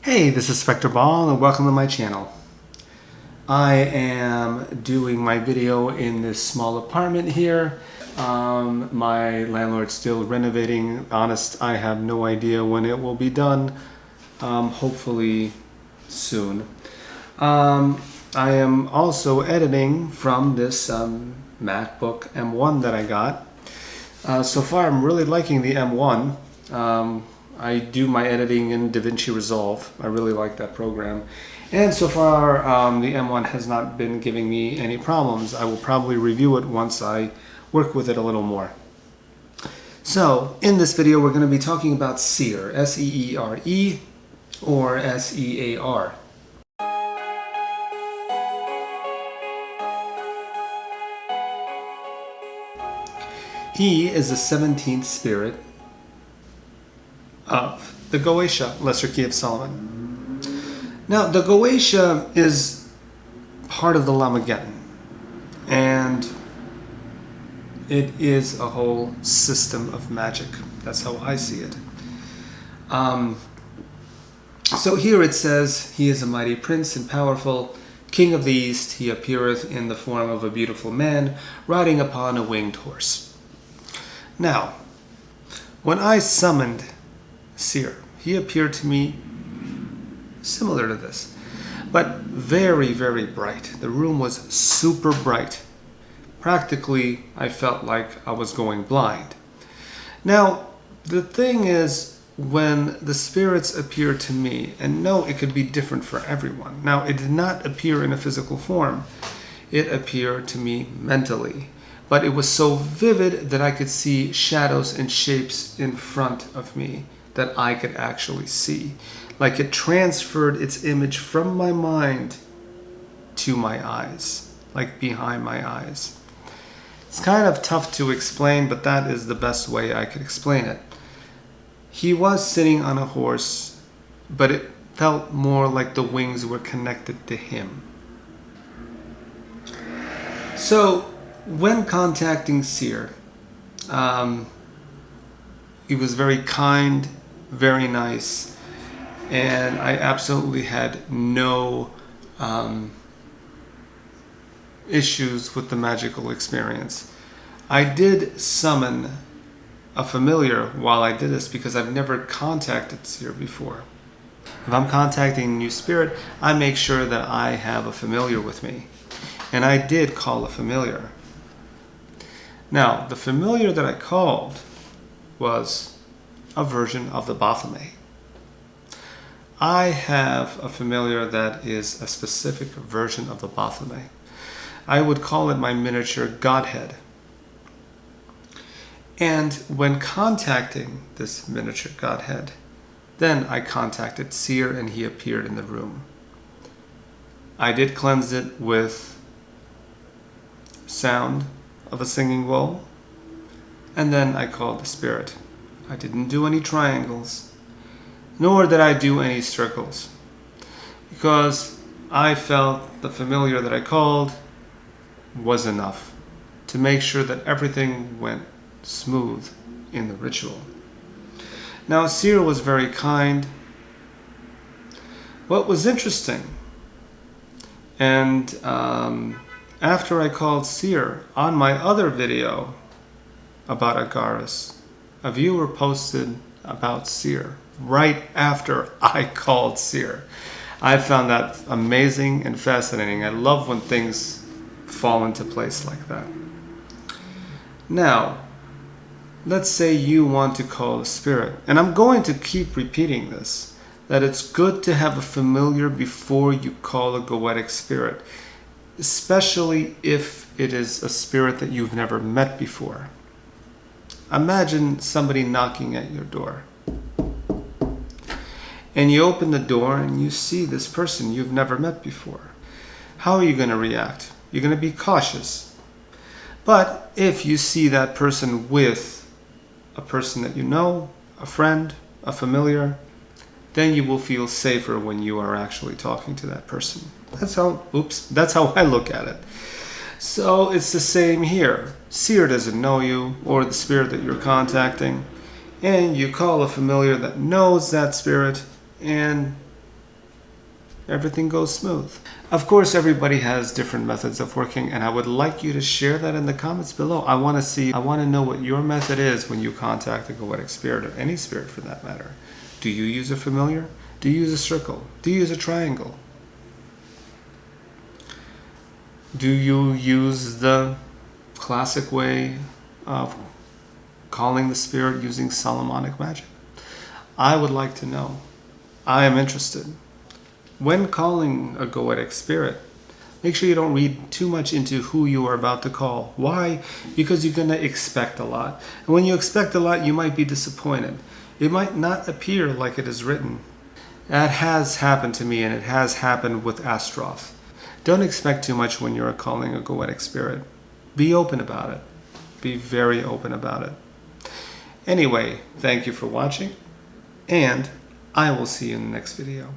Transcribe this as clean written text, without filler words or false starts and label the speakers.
Speaker 1: Hey, this is spektorbaal and welcome to my channel. I am doing my video in this small apartment here. My landlord's still renovating. Honest, I have no idea when it will be done. Hopefully soon. I am also editing from this MacBook M1 that I got. So far I'm really liking the M1. I do my editing in DaVinci Resolve. I really like that program. And so far, the M1 has not been giving me any problems. I will probably review it once I work with it a little more. So, in this video, we're going to be talking about Seere, S-E-E-R-E, or S-E-A-R. He is the 17th spirit of the Goetia, Lesser Key of Solomon. Now, the Goetia is part of the Lamageddon, and it is a whole system of magic. That's how I see it. So here it says, he is a mighty prince and powerful, king of the east. He appeareth in the form of a beautiful man, riding upon a winged horse. Now, when I summoned Seere, he appeared to me similar to this, but very, very bright. The room was super bright. Practically, I felt like I was going blind. Now, the thing is, when the spirits appeared to me, and no, it could be different for everyone. Now, it did not appear in a physical form. It appeared to me mentally. But it was so vivid that I could see shadows and shapes in front of me that I could actually see. Like it transferred its image from my mind to my eyes, like behind my eyes. It's kind of tough to explain, but that is the best way I could explain it. He was sitting on a horse, but it felt more like the wings were connected to him. So, when contacting Seere, he was very kind, very nice, and I absolutely had no issues with the magical experience. I did summon a familiar while I did this because I've never contacted Seere before. If I'm contacting a new spirit, I make sure that I have a familiar with me. And I did call a familiar. Now, the familiar that I called was a version of the Baphomet. I have a familiar that is a specific version of the Baphomet. I would call it my miniature Godhead. And when contacting this miniature Godhead, then I contacted Seere and he appeared in the room. I did cleanse it with sound of a singing bowl, and then I called the spirit. I didn't do any triangles, nor did I do any circles, because I felt the familiar that I called was enough to make sure that everything went smooth in the ritual. Now, Seere was very kind. What was interesting, and after I called Seere, on my other video about Agaris, a viewer posted about Seere right after I called Seere. I found that amazing and fascinating. I love when things fall into place like that. Now, let's say you want to call a spirit, and I'm going to keep repeating this, that it's good to have a familiar before you call a goetic spirit, especially if it is a spirit that you've never met before. Imagine somebody knocking at your door. And you open the door and you see this person you've never met before. How are you going to react? You're going to be cautious. But if you see that person with a person that you know, a friend, a familiar, then you will feel safer when you are actually talking to that person. That's how I look at it. So it's the same here. Seere doesn't know you or the spirit that you're contacting, and you call a familiar that knows that spirit, and everything goes smooth. Of course, everybody has different methods of working, and I would like you to share that in the comments below. I want to know what your method is when you contact a Goetic spirit, or any spirit for that matter. Do you use a familiar? Do you use a circle? Do you use a triangle? Do you use the classic way of calling the spirit using Solomonic magic? I would like to know. I am interested. When calling a Goetic spirit, make sure you don't read too much into who you are about to call. Why? Because you're going to expect a lot. And when you expect a lot, you might be disappointed. It might not appear like it is written. That has happened to me, and it has happened with Astroth. Don't expect too much when you're calling a Goetic spirit. Be open about it. Be very open about it. Anyway, thank you for watching, and I will see you in the next video.